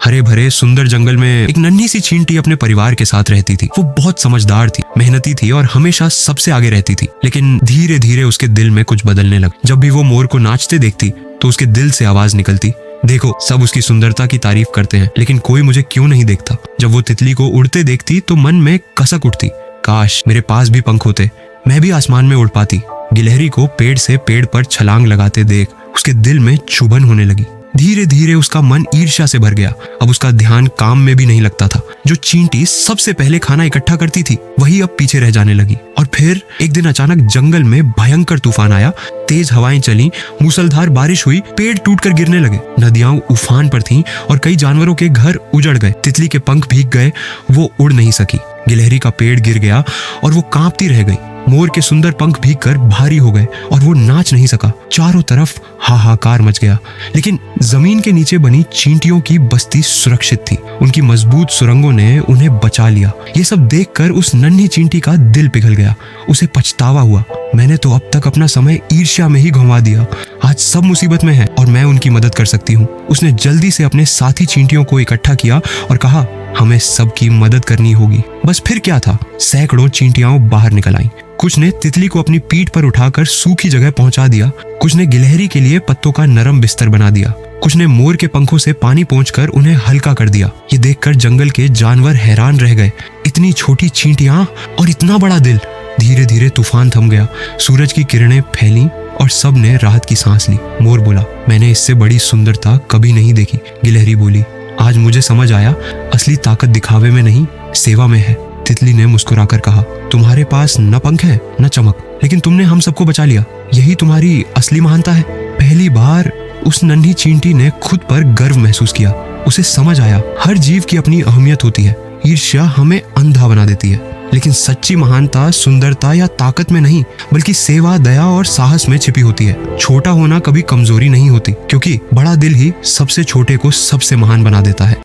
हरे भरे सुंदर जंगल में एक नन्ही सी चींटी अपने परिवार के साथ रहती थी। वो बहुत समझदार थी, मेहनती थी और हमेशा सबसे आगे रहती थी। लेकिन धीरे धीरे उसके दिल में कुछ बदलने लगा। जब भी वो मोर को नाचते देखती तो उसके दिल से आवाज निकलती, देखो सब उसकी सुंदरता की तारीफ करते हैं लेकिन कोई मुझे क्यों नहीं देखता। जब वो तितली को उड़ते देखती तो मन में कसक उठती, काश मेरे पास भी पंख होते, मैं भी आसमान में उड़ पाती। गिलहरी को पेड़ से पेड़ पर छलांग लगाते देख उसके दिल में चुभन होने लगी। धीरे धीरे उसका मन ईर्ष्या से भर गया। अब उसका ध्यान काम में भी नहीं लगता था। जो चींटी सबसे पहले खाना इकट्ठा करती थी वही अब पीछे रह जाने लगी। और फिर एक दिन अचानक जंगल में भयंकर तूफान आया। तेज हवाएं चली, मूसलधार बारिश हुई, पेड़ टूटकर गिरने लगे, नदियां उफान पर थीं और कई जानवरों के घर उजड़ गए। तितली के पंख भीग गए, वो उड़ नहीं सकी। गिलहरी का पेड़ गिर गया और वो कांपती रह गई। मोर के सुंदर पंख भीगकर भारी हो गए और वो नाच नहीं सका। चारों तरफ हाहाकार मच गया। लेकिन जमीन के नीचे बनी चींटियों की बस्ती सुरक्षित थी। उनकी मजबूत सुरंगों ने उन्हें बचा लिया। ये सब देखकर उस नन्ही चींटी का दिल पिघल गया। उसे पछतावा हुआ, मैंने तो अब तक अपना समय ईर्ष्या में ही गंवा दिया। आज सब मुसीबत में है और मैं उनकी मदद कर सकती हूँ। उसने जल्दी से अपने साथी चींटियों को इकट्ठा किया और कहा, हमें सबकी मदद करनी होगी। बस फिर क्या था, सैकड़ों चींटियां बाहर निकल आईं। कुछ ने तितली को अपनी पीठ पर उठाकर सूखी जगह पहुंचा दिया, कुछ ने गिलहरी के लिए पत्तों का नरम बिस्तर बना दिया, कुछ ने मोर के पंखों से पानी पोंछकर उन्हें हल्का कर दिया। ये देखकर जंगल के जानवर हैरान रह गए। इतनी छोटी चींटियां और इतना बड़ा दिल। धीरे धीरे तूफान थम गया, सूरज की किरणें फैलीं और सब ने राहत की सांस ली। मोर बोला, मैंने इससे बड़ी सुंदरता कभी नहीं देखी। गिलहरी बोली, आज मुझे समझ आया, असली ताकत दिखावे में नहीं, सेवा में है। तितली ने मुस्कुराकर कहा, तुम्हारे पास न पंख है न चमक, लेकिन तुमने हम सबको बचा लिया। यही तुम्हारी असली महानता है। पहली बार उस नन्ही चींटी ने खुद पर गर्व महसूस किया। उसे समझ आया, हर जीव की अपनी अहमियत होती है। ईर्ष्या हमें अंधा बना देती है, लेकिन सच्ची महानता सुंदरता या ताकत में नहीं बल्कि सेवा, दया और साहस में छिपी होती है। छोटा होना कभी कमजोरी नहीं होती, क्योंकि बड़ा दिल ही सबसे छोटे को सबसे महान बना देता है।